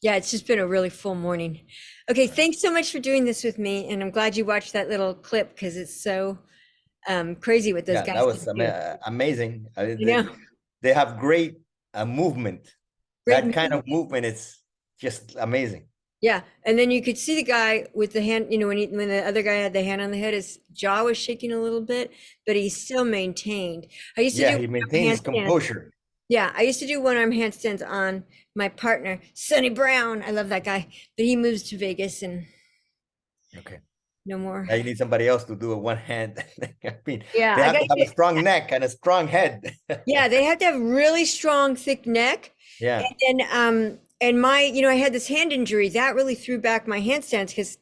Yeah, it's just been a really full morning. Okay, thanks so much for doing this with me, and I'm glad you watched that little clip because it's so crazy what those Yeah, that guys was can do. amazing. You know, They have great movement. great That kind of movement. movement is just amazing. Yeah, and then you could see the guy with the hand. When the other guy had the hand on the head, his jaw was shaking a little bit, but he still maintained. I used to Yeah, do he maintains his handstands. composure. Yeah, I used to do one arm handstands on my partner, Sonny Brown. I love that guy, but he moves to Vegas and Okay. no more. Now you need somebody else to do a one hand. I mean, Yeah, they I have to gotta have a get. strong neck and a strong head. Yeah, they have to have really strong, thick neck. Yeah. And then, and I had this hand injury that really threw back my handstands because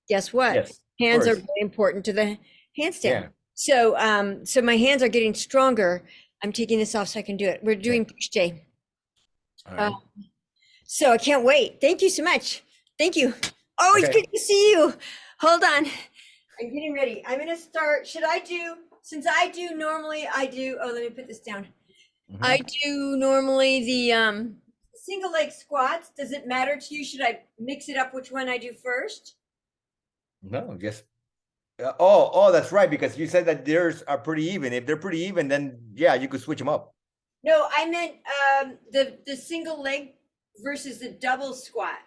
guess what? Yes, of Hands are course. really important to the handstand. Yeah. So my hands are getting stronger. I'm taking this off so I can do it. We're Yeah. doing push day. All Uh, right. so I can't wait. Thank you so much. Thank you. Oh, it's Okay. good to see you. Hold on. I'm getting ready. I'm gonna start. Since I do normally, oh, let me put this down. I Mhm. do normally the single leg squats. Does it matter to you? Should I mix it up which one I do first? No, just oh, that's right. Because you said that theirs are pretty even. If they're pretty even, then yeah, you could switch them up. No, I meant the single leg versus the double squat,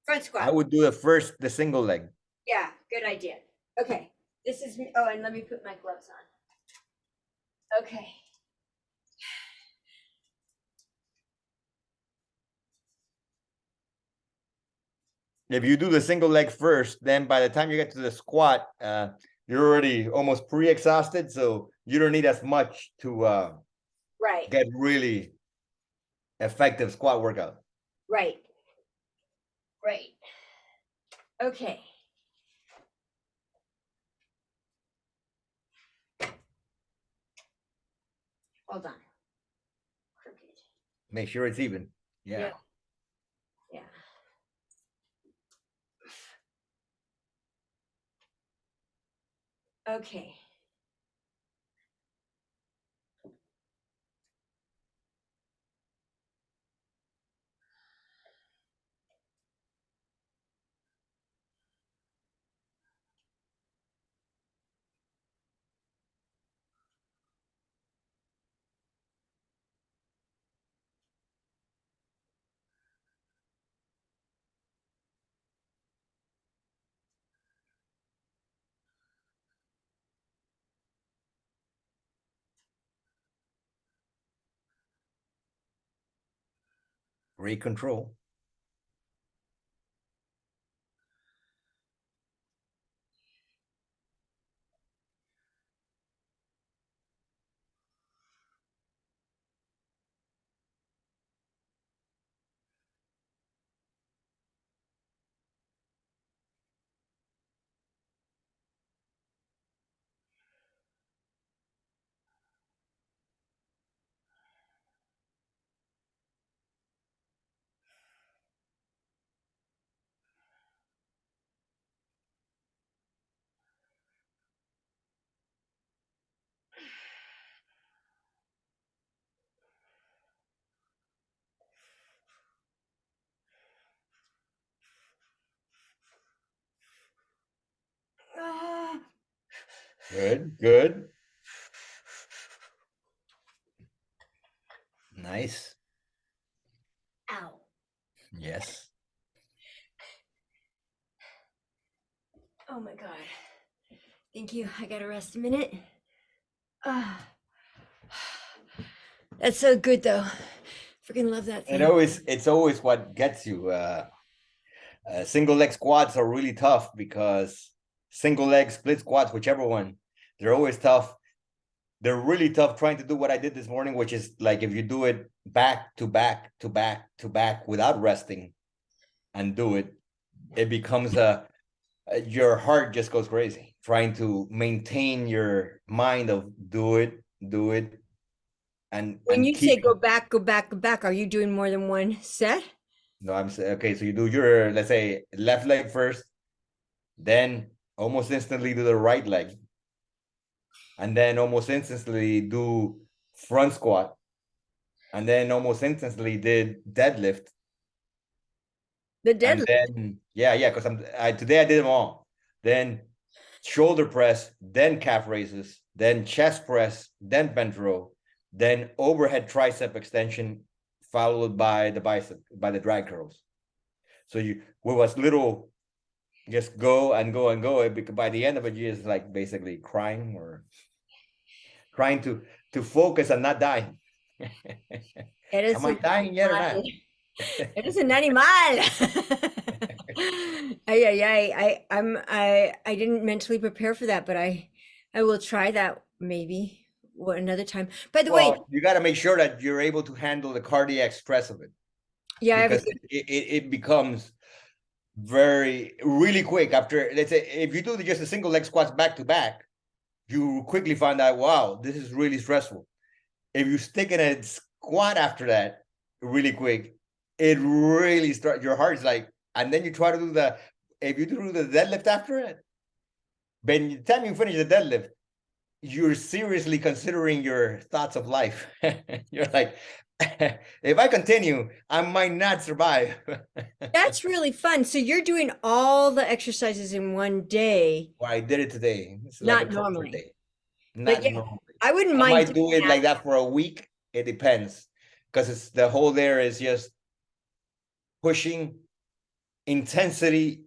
front I squat. would do the single leg. Yeah, good idea. Okay, this is me. Oh, and let me put my gloves on. Okay. If you do the single leg first, then by the time you get to the squat, you're already almost pre-exhausted, so you don't need as much to Right, get really effective squat workout. right, right. Okay. Hold on. Crooked. Make sure it's even. Yeah, Yeah. yeah. Okay. Great control. Ah, Good, good. Nice. ow. Yes. Oh my God. Thank you. I gotta rest a minute. Ah, that's so good though. Freaking love that thing. It's always what gets you. Single leg squats are really tough because single leg split squats, whichever one, they're always tough. They're really tough trying to do what I did this morning, which is like if you do it back to back to back to back without resting and do it, it becomes your heart just goes crazy trying to maintain your mind of do it, When and you say keep. go back, go back, go back, are you doing more than one set? No, I'm saying okay. So you do your, let's say, left leg first, then almost instantly do the right leg, and then almost instantly do front squat, and then almost instantly did deadlift, The And deadlift. then yeah, because today I did them all. Then shoulder press, then calf raises, then chest press, then bench row, then overhead tricep extension, followed by the bicep, by the drag curls. So you was little, just go and go and go. Because by the end of it, you're just like basically crying or trying to focus and not die. Eres Am I un dying yet or animal. not? Eres un animal. I didn't mentally prepare for that, but I will try that maybe another time. By the way, Well, you got to make sure that you're able to handle the cardiac stress of it, yeah, I have a because it becomes very really quick after, let's say, if you do just a single leg squats back to back, you quickly find out, wow, this is really stressful. If you stick in a squat after that really quick, it really starts, your heart's like, and then you try to do if you do the deadlift after it, by the time you finish the deadlift, you're seriously considering your thoughts of life. You're like, if I continue, I might not survive. That's really fun. So you're doing all the exercises in one day, Well, I did it today. It's like a not torture normally. day. But Not yeah, normally. I wouldn't I mind might doing do it that. like that for a week. It depends. Because it's the whole there is just pushing intensity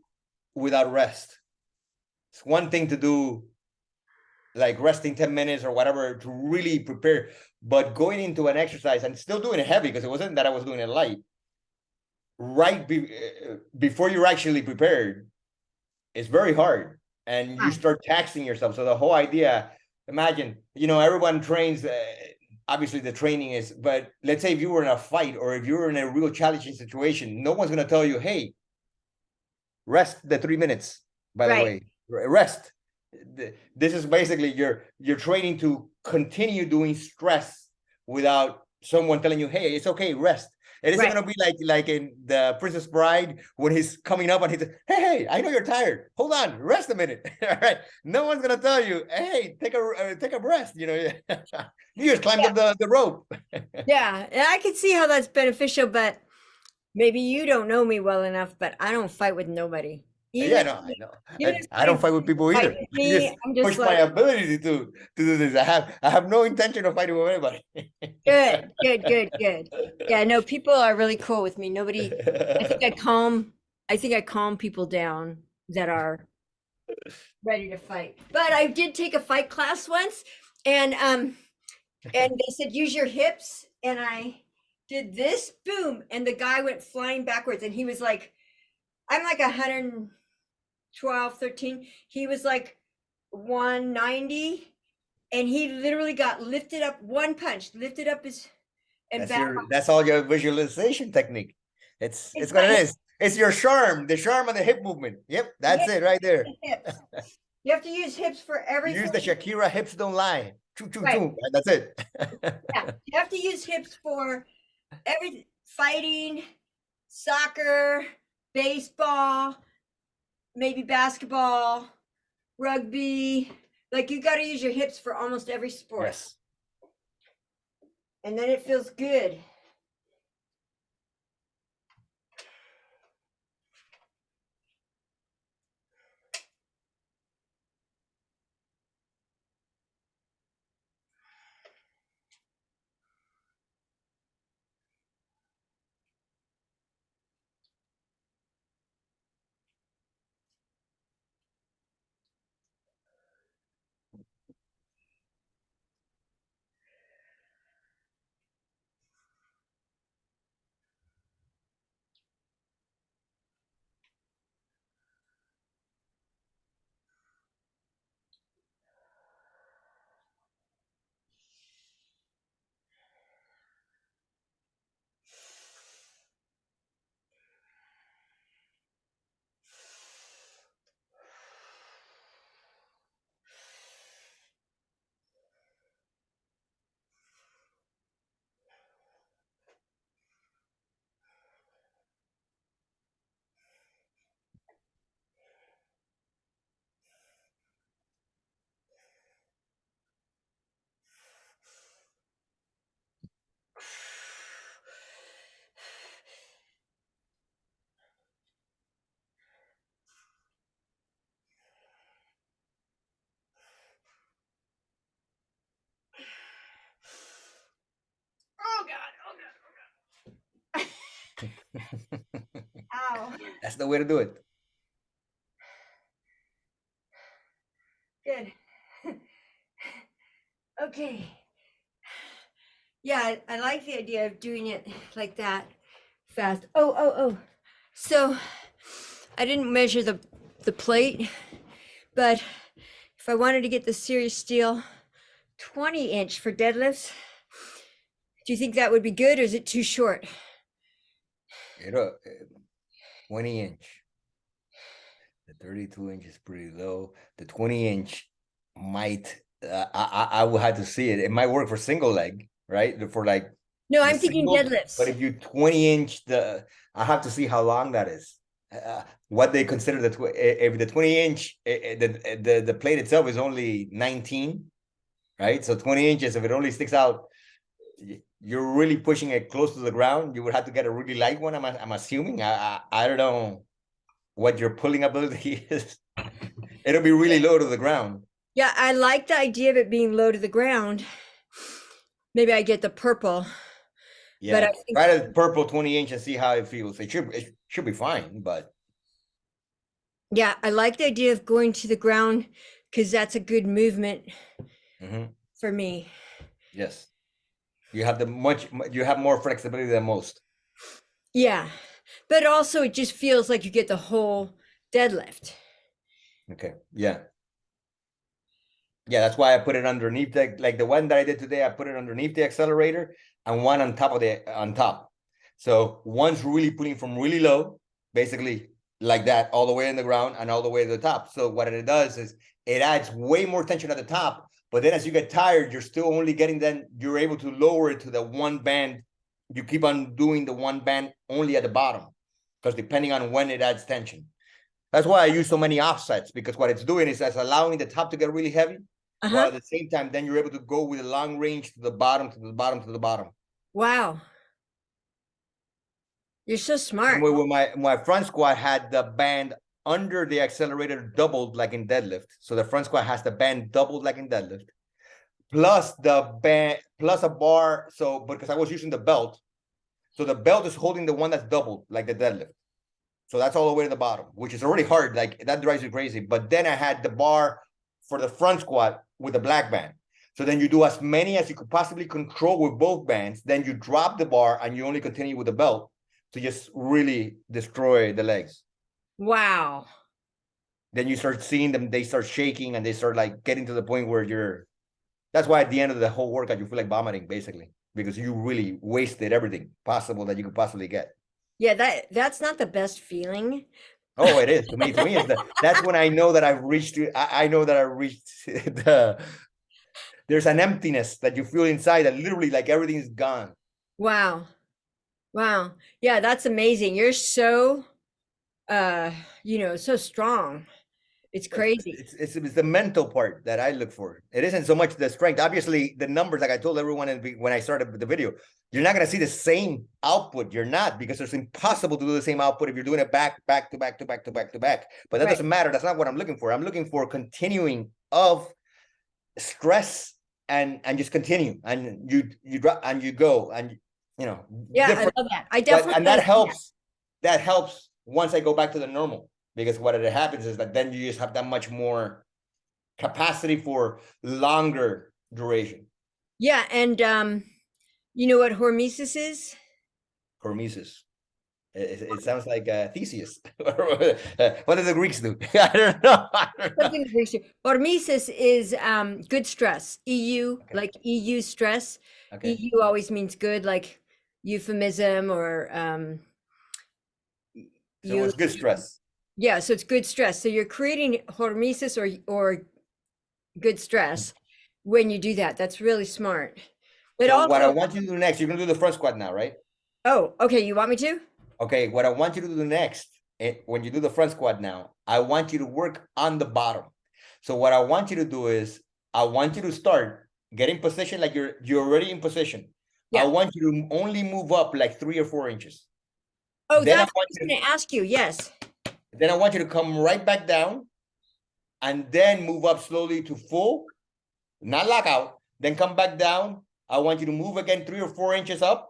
without rest. It's one thing to do like resting 10 minutes or whatever to really prepare, but going into an exercise and still doing it heavy, because it wasn't that I was doing it light, before you're actually prepared, it's very hard, and you Ah, start taxing yourself. So the whole idea, imagine, everyone trains, obviously the training is, but let's say if you were in a fight or if you were in a real challenging situation, no one's going to tell you, hey, rest the 3 minutes, by the right, way, rest. This is basically you're training to continue doing stress without someone telling you, hey, it's okay, rest. It isn't right. going to be like in the Princess Bride when he's coming up and he's, hey, I know you're tired, hold on, rest a minute. All right, no one's going to tell you, hey, take a rest. You just climbed Yeah, up the rope. yeah. And I can see how that's beneficial, but maybe you don't know me well enough, but I don't fight with nobody. Even Yeah, if no, I know. even if I don't somebody's fight with people fighting either. with I me, just I'm just push my like, ability to do this. I have no intention of fighting with anybody. good, good, good, good. Yeah, no, people are really cool with me. Nobody, I think I think I calm people down that are ready to fight. But I did take a fight class once, and they said use your hips, and I did this, boom, and the guy went flying backwards, and he was like, I'm like 112, 13. He was like 190, and he literally got lifted up, one punch, lifted up his and back. That's all your visualization technique. It's It's what my it is. It's your charm, the charm and the hip movement. Yep, that's it right there. hips. You have to use hips for Use everything. the Shakira hips don't lie. Choo choo Right. choo. That's it. Yeah. You have to use hips for every fighting, soccer, baseball, maybe basketball, rugby. Like you got to use your hips for almost every sport. Yes. And then it feels good. Ow. That's the way to do it. Good. Okay. Yeah, I like the idea of doing it like that fast. Oh. So I didn't measure the plate, but if I wanted to get the serious steel 20-inch for deadlifts, do you think that would be good or is it too short? 20-inch. The 32-inch is pretty low. The 20-inch might, I will have to see it. It might work for single leg, right? For like No, the I'm thinking single, but deadlifts. if you 20-inch, I have to see how long that is. What they consider if the 20-inch, the plate itself is only 19, right? So 20 inches, if it only sticks out, you're really pushing it close to the ground. You would have to get a really light one. I'm assuming. I don't know what your pulling ability is. It'll be really low to the ground. Yeah, I like the idea of it being low to the ground. Maybe I get the purple. But I Yeah, think, try the purple 20-inch and see how it feels. It should be fine, but yeah, I like the idea of going to the ground because that's a good movement for me. yes, you have you have more flexibility than most. Yeah. But also it just feels like you get the whole deadlift. Okay, yeah. Yeah, that's why I put it underneath like the one that I did today, I put it underneath the accelerator and one on top of on top. So one's really putting from really low, basically like that, all the way in the ground and all the way to the top. So what it does is it adds way more tension at the top, but then as you get tired, you're still only getting then you're able to lower it to the one band. You keep on doing the one band only at the bottom, because depending on when it adds tension. That's why I use so many offsets, because what it's doing is it's allowing the top to get really heavy, while Uh-huh. at the same time, then you're able to go with a long range to the bottom, to the bottom, to the bottom. Wow. You're so And smart. with my front squat had the band under the accelerator doubled like in deadlift. So the front squat has the band doubled like in deadlift, plus the band plus a bar. So because I was using the belt, so the belt is holding the one that's doubled like the deadlift. So that's all the way to the bottom, which is already hard. Like that drives you crazy. But then I had the bar for the front squat with the black band. So then you do as many as you could possibly control with both bands. Then you drop the bar and you only continue with the belt to just really destroy the legs. Wow. Then you start seeing them, they start shaking and they start like getting to the point where that's why at the end of the whole workout, you feel like vomiting basically, because you really wasted everything possible that you could possibly get. Yeah, that's not the best feeling. Oh, it is. To me, that's when I know that I've reached. I know that I reached There's an emptiness that you feel inside that literally like everything is gone. Wow. Wow. Yeah, that's amazing. You're so so strong. It's But crazy. it's the mental part that I look for. It isn't so much the strength. Obviously, the numbers, like I told everyone when I started the video, you're not going to see the same output. You're not, because it's impossible to do the same output if you're doing it back to back to back to back to back. But that Right. doesn't matter. That's not what I'm looking for. I'm looking for continuing of stress and just continue, and you drop and you go, and Yeah, I different. love that. I definitely And want that to see that. helps. That helps once I go back to the normal, because what it happens is that then you just have that much more capacity for longer duration. Yeah, and you know what hormesis is? Hormesis. It sounds like Theseus. What do the Greeks do? I don't know. Something that makes you hormesis is good stress. EU, Okay. like EU stress. Okay. EU always means good, like euphemism or So it's good stress. yeah, so it's good stress. So you're creating hormesis or good stress when you do that. That's really smart. But So what I also, want you to do next, you're gonna do the front squat now, right? oh, okay, you want me to? Okay, what I want you to do next, when you do the front squat now, I want you to work on the bottom. So what I want you to do is, I want you to start getting position like you're already in position. I Yeah. want you to only move up like 3 or 4 inches. Oh, Then I that's what I want was you going to ask you. Yes. then I want you to come right back down, and then move up slowly to full, not lock out. Then come back down. I want you to move again 3 or 4 inches up,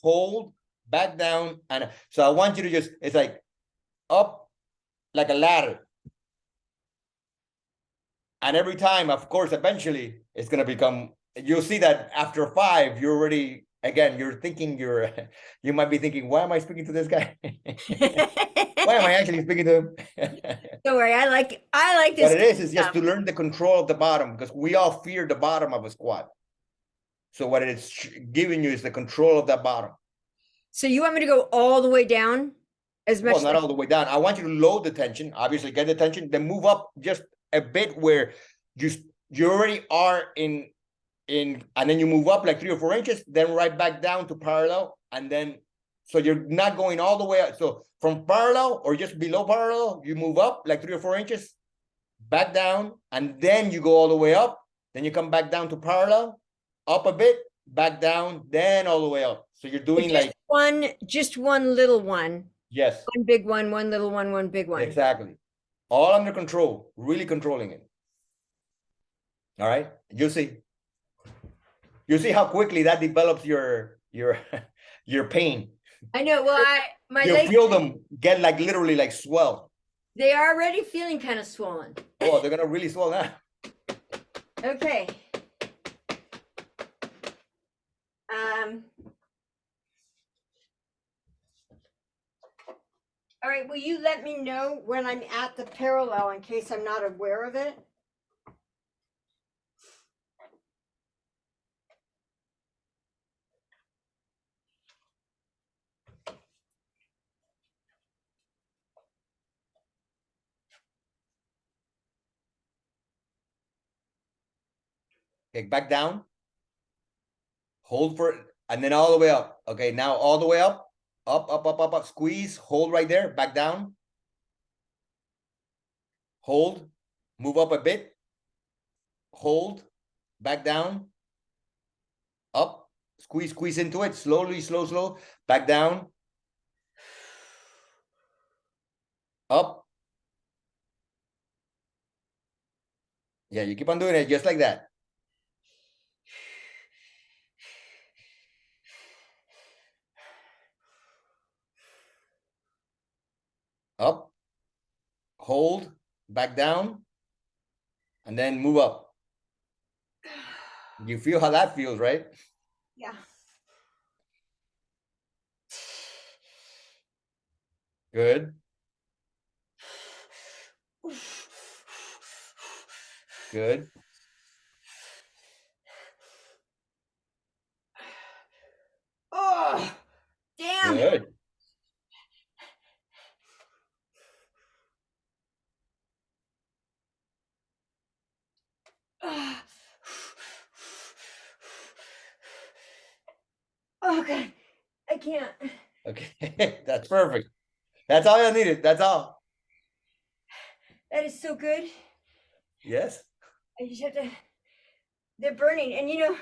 hold, back down. And so I want you to just, it's like up like a ladder. And every time, of course, eventually it's going to become, you'll see that after 5, you're already, again, you're thinking you might be thinking, why am I speaking to this guy? Why am I actually speaking to him? Don't worry, I like this. What it is just to learn the control of the bottom, because we all fear the bottom of a squat. So what it's giving you is the control of that bottom. So you want me to go all the way down as much? Well, not all the way down. I want you to load the tension, obviously get the tension, then move up just a bit where you already are in, and then you move up like 3 or 4 inches, then right back down to parallel, and then, so you're not going all the way up. So from parallel or just below parallel, you move up like 3 or 4 inches, back down, and then you go all the way up. Then you come back down to parallel, up a bit, back down, then all the way up. So you're doing just one little one. Yes. One big one, one little one, one big one. Exactly. All under control, really controlling it. All right. You see how quickly that develops your pain. I know. Well, my You'll legs, feel them get like literally like swell. they are already feeling kind of swollen. Oh, they're gonna really swell now. Okay. All right, will you let me know when I'm at the parallel in case I'm not aware of it? Okay, back down. Hold for it, and then all the way up. Okay, now all the way up, up. Squeeze, hold right there, back down. Hold, move up a bit. Hold, back down. Up, squeeze into it, slowly, slow, back down. Up. Yeah, you keep on doing it just like that. Up, hold, back down, and then move up. You feel how that feels, right? Yeah. Good. Good. Oh, damn. Good. Oh, God. I can't. Okay, that's perfect. That's all I needed. That's all. That is so good. Yes. I just have to, they're burning. And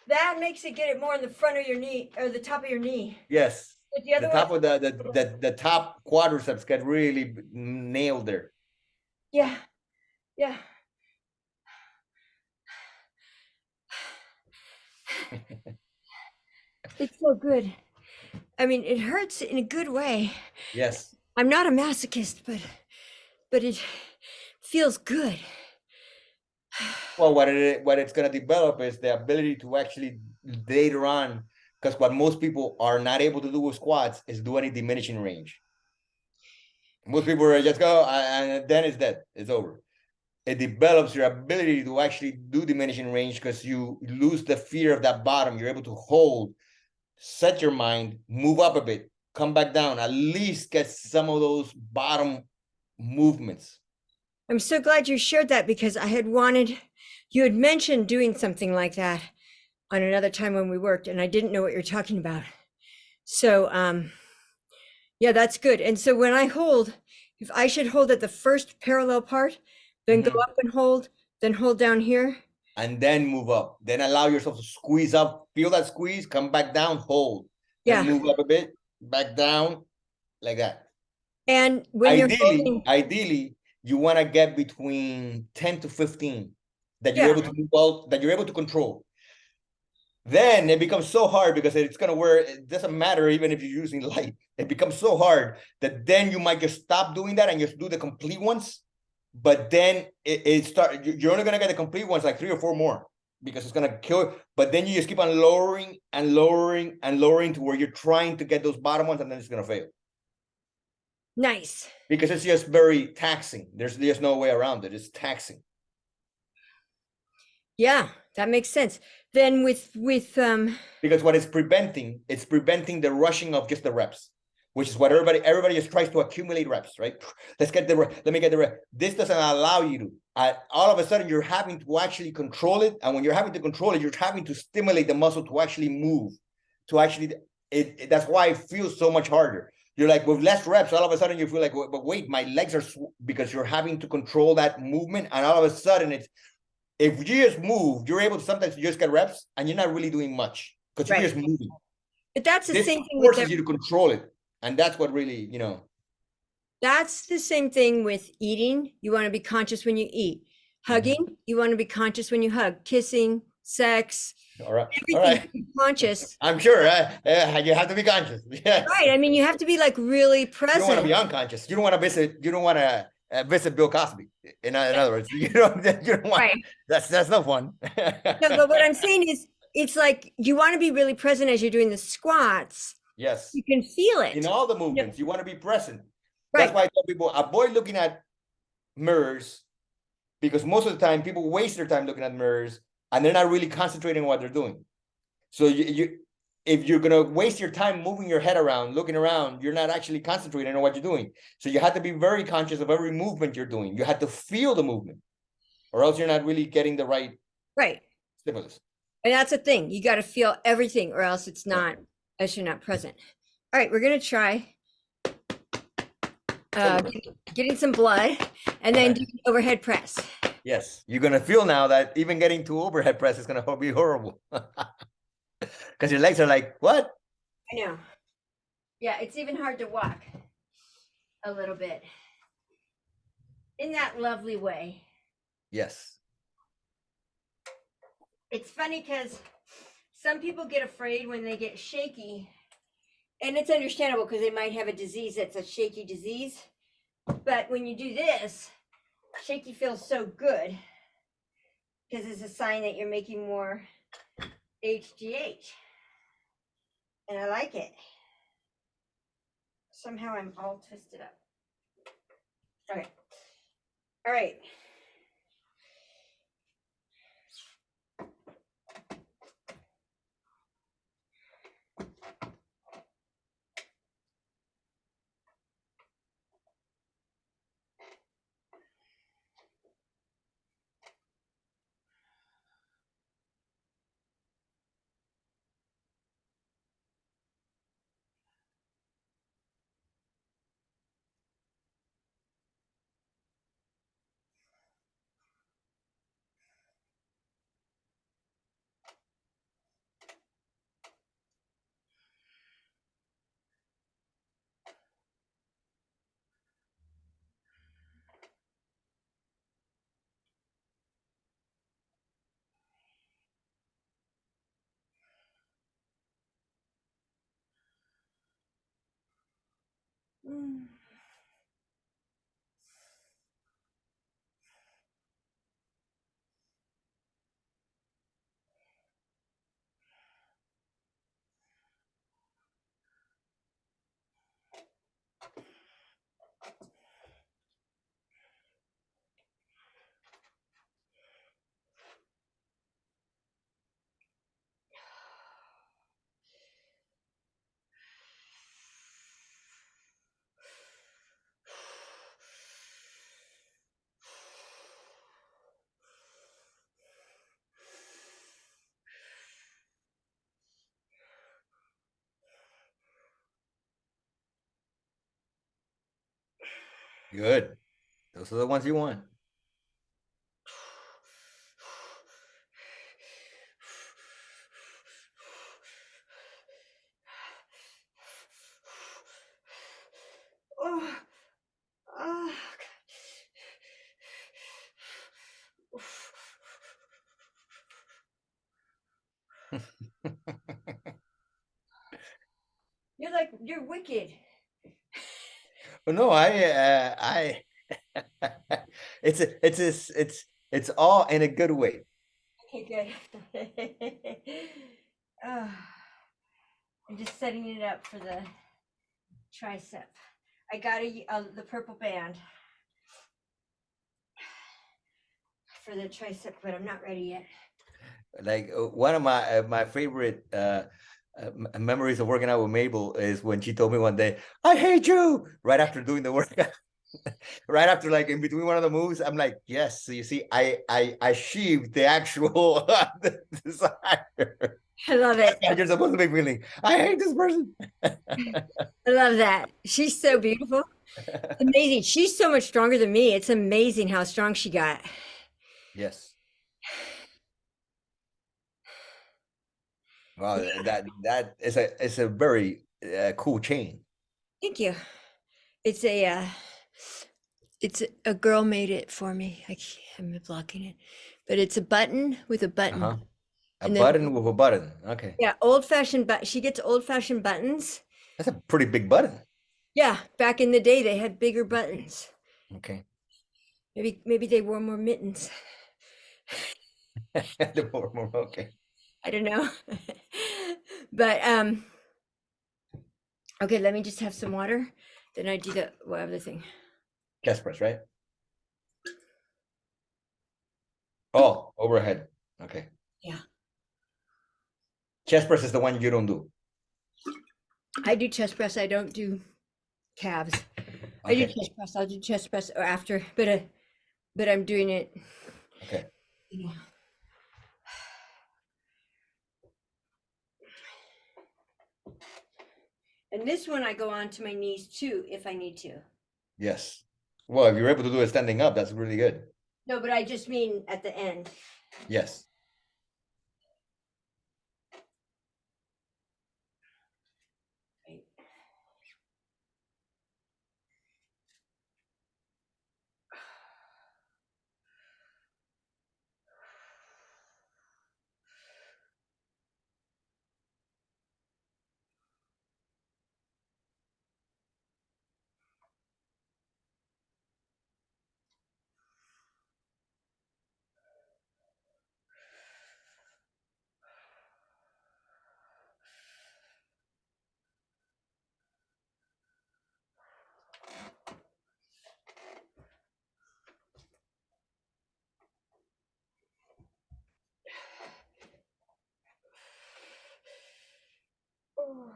that makes it get it more in the front of your knee or the top of your knee. Yes. But the other top one, of the top quadriceps get really nailed there. Yeah. Yeah. It's so good. I mean, it hurts in a good way. Yes. I'm not a masochist, but it feels good. Well, what it's going to develop is the ability to actually later on, because what most people are not able to do with squats is do any diminishing range. Most people are just go and then it's dead. It's over. It develops your ability to actually do diminishing range because you lose the fear of that bottom. You're able to hold, set your mind, move up a bit, come back down, at least get some of those bottom movements. I'm so glad you shared that because you had mentioned doing something like that on another time when we worked, and I didn't know what you're talking about. So, yeah, that's good. And so when I hold, if I should hold at the first parallel part, then go up and hold, then hold down here. And then move up. Then allow yourself to squeeze up. Feel that squeeze, come back down, hold. Then move up a bit, back down, like that. And when ideally, you want to get between 10 to 15 that you're able to move out, that you're able to control. then it becomes so hard because it's gonna wear. It doesn't matter even if you're using light. It becomes so hard that then you might just stop doing that and just do the complete ones. But then it start. You're only gonna get the complete ones like 3 or 4 more because it's gonna kill. But then you just keep on lowering and lowering and lowering to where you're trying to get those bottom ones, and then it's gonna fail. Nice. Because it's just very taxing. There's no way around it. It's taxing. Yeah, that makes sense. Then with Because what it's preventing the rushing of just the reps, which is what everybody just tries to accumulate reps, right? Let me get the rep. This doesn't allow you to. All of a sudden, you're having to actually control it, and when you're having to control it, you're having to stimulate the muscle to actually move, to actually. That's why it feels so much harder. You're like with less reps, all of a sudden you feel like, but wait, my legs are because you're having to control that movement, and all of a sudden it's. If you just move, you're able to sometimes just get reps, and you're not really doing much because you're just moving. But that's the This same thing forces you to control it, and that's what really, That's the same thing with eating. You want to be conscious when you eat. Hugging, you want to be conscious when you hug. Kissing, sex, all right, everything conscious. I'm sure you have to be conscious. Yes. Right. I mean, you have to be like really present. You don't want to be unconscious. You don't want to visit. You don't want to visit Bill Cosby. In other words, you don't want. Right. That's no fun. No, but what I'm saying is, it's like you want to be really present as you're doing the squats. Yes. You can feel it in all the movements. You want to be present. Right. That's why I tell people avoid looking at mirrors, because most of the time people waste their time looking at mirrors and they're not really concentrating on what they're doing. So if you're gonna waste your time moving your head around, looking around, you're not actually concentrating on what you're doing. So you have to be very conscious of every movement you're doing. You have to feel the movement, or else you're not really getting the right stimulus. And that's the thing. You got to feel everything, or else it's not, as you're not present. All right, we're gonna try getting some blood and then do overhead press. Yes, you're gonna feel now that even getting to overhead press is gonna be horrible. Because your legs are like, what? I know. Yeah, it's even hard to walk a little bit in that lovely way. Yes. It's funny because some people get afraid when they get shaky, and it's understandable because they might have a disease that's a shaky disease. But when you do this, shaky feels so good because it's a sign that you're making more HGH. And I like it. Somehow I'm all twisted up. Okay. All right. Good. Those are the ones you want. Oh, oh. you're wicked. But no, I it's all in a good way. Okay, good. Oh, I'm just setting it up for the tricep. I got the purple band for the tricep, but I'm not ready yet. Like one of my favorite memories of working out with Mabel is when she told me one day, "I hate you," right after doing the workout. Right after, like in between one of the moves, I'm like, yes. So you see, I achieved the actual desire. I love That's it. how you're supposed to be feeling. I hate this person. I love that. She's so beautiful. Amazing. She's so much stronger than me. It's amazing how strong she got. Yes. Wow, that is a very cool chain. Thank you. It's a girl made it for me. I'm blocking it, but it's a button with a button, Uh-huh. A and then button with a button. Okay. yeah, old fashioned. But she gets old fashioned buttons. That's a pretty big button. Yeah, back in the day they had bigger buttons. Okay. Maybe they wore more mittens. Okay. I don't know. But okay, let me just have some water. Then I do the other thing. Chest press, right? Oh, overhead. Okay. Yeah. Chest press is the one you don't do. I do chest press. I don't do calves. I do Okay. chest press. I'll do chest press or after, but I'm doing it. Okay. You know. And this one I go on to my knees too if I need to. Yes. Well, if you're able to do it standing up, that's really good. No, but I just mean at the end. Yes. Right. Oh.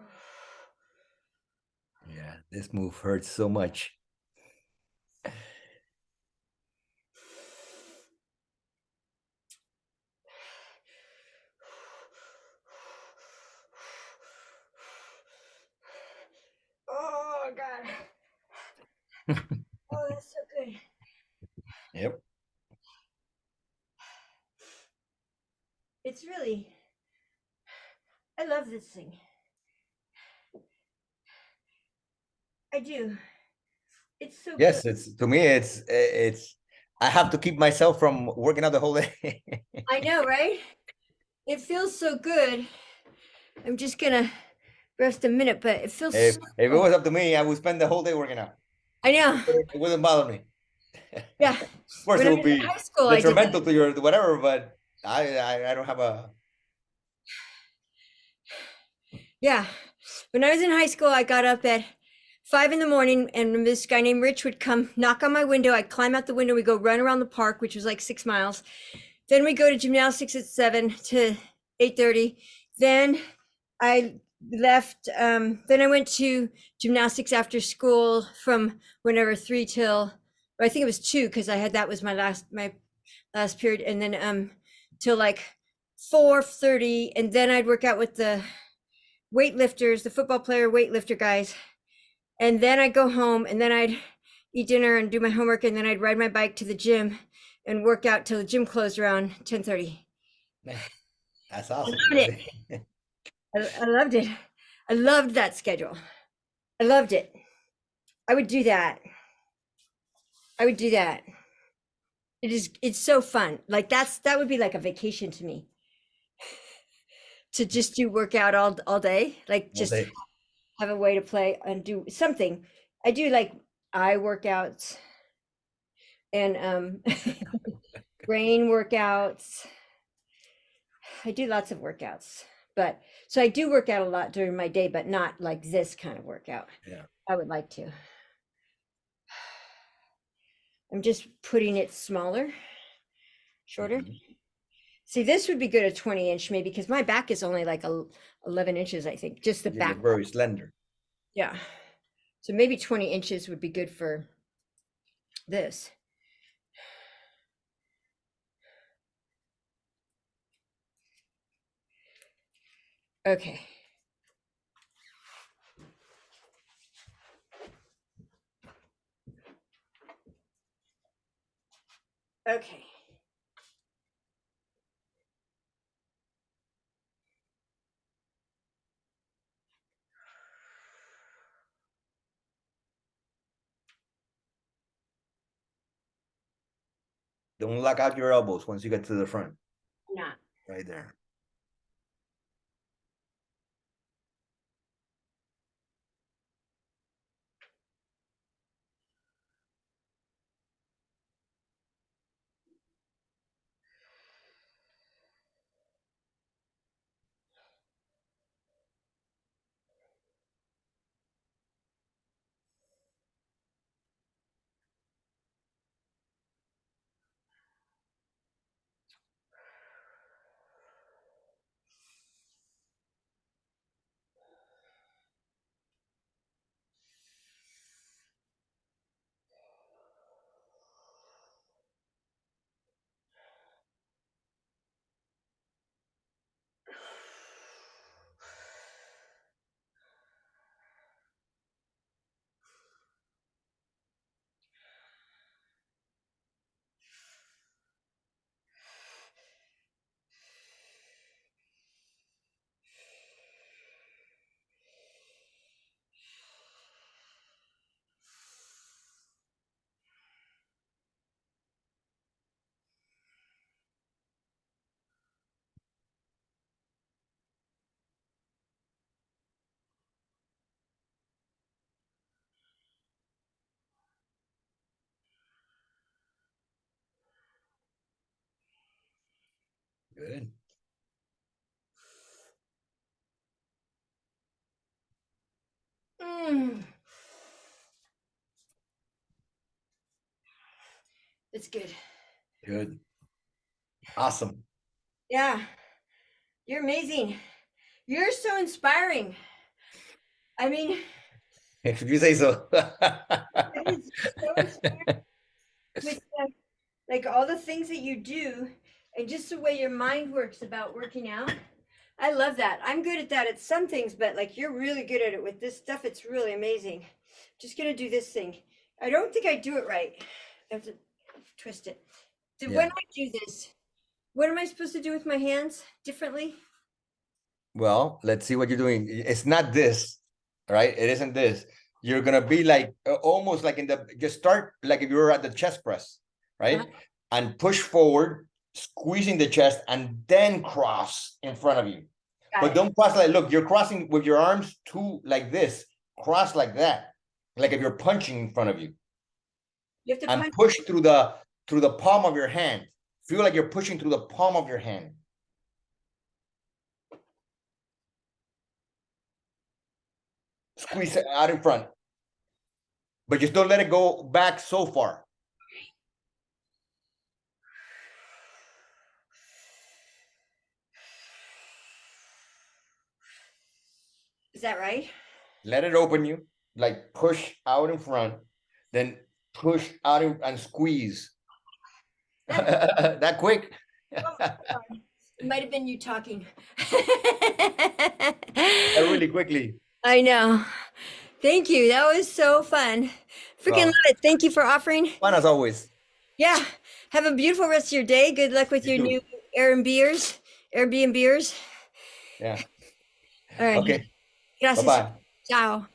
Yeah, this move hurts so much. Oh God. Oh, that's so good. Yep. It's really, I love this thing. I do. It's so good. Yes, it's to me, it's I have to keep myself from working out the whole day. I know, right? It feels so good. I'm just gonna rest a minute, but it feels If so it good. was up to me, I would spend the whole day working out. I know. It wouldn't bother me. Yeah. Of course, When it I would was in be high school, I did that. detrimental to your whatever, but I don't have a. Yeah. When I was in high school, I got up at 5 in the morning, and this guy named Rich would come knock on my window. I'd climb out the window. We go run around the park, which was like 6 miles. Then we go to gymnastics at 7 to 8:30. Then I left. Then I went to gymnastics after school from whenever 3 till, or I think it was 2 because that was my last period, and then till like 4:30, and then I'd work out with the weightlifters, the football player weightlifter guys, and then I'd go home, and then I'd eat dinner and do my homework, and then I'd ride my bike to the gym and work out till the gym closed around 10:30. That's I awesome. loved it. I loved it. I loved that schedule. I loved it. I would do that. I would do that. It's so fun. Like that would be like a vacation to me. To just do workout all day. Like All just day. have a way to play and do something. I do like eye workouts and brain workouts. I do lots of workouts, but so I do work out a lot during my day, but not like this kind of workout. Yeah. I would like to. I'm just putting it smaller, shorter. Mhm. See, this would be good a 20-inch maybe because my back is only like 11 inches, I think, just the You're back. very slender. Yeah. So maybe 20 inches would be good for this. Okay. Okay. Don't lock out your elbows once you get to the front. Not. Right there. Good. It's good. Good. Awesome. Yeah. You're amazing. You're so inspiring. I mean, If you say so. it is so inspiring with like all the things that you do and just the way your mind works about working out. I love that. I'm good at that at some things, but like you're really good at it with this stuff. It's really amazing. Just gonna do this thing. I don't think I do it right. I have to twist it. So when Yeah. I do this, what am I supposed to do with my hands differently? Well, let's see what you're doing. It's not this, right? It isn't this. You're gonna be like almost like in the just start like if you were at the chest press, right? Uh-huh. And push forward, squeezing the chest, and then cross in front of you. Got But it. don't cross like look, you're crossing with your arms too like this, cross like that, like if you're punching in front of you, You have to and punch. push through the palm of your hand. Feel like you're pushing through the palm of your hand. Squeeze it out in front, but just don't let it go back so far. Is that right? Let it open you, like push out in front, then push out and squeeze. That quick. It might have been you talking. Really quickly. I know. Thank you. That was so fun. Freaking Well, love it. Thank you for offering. fun as always. Yeah. Have a beautiful rest of your day. Good luck with You your too. new Airbnbers. Yeah. All right. Okay. Gracias. Bye-bye. Ciao.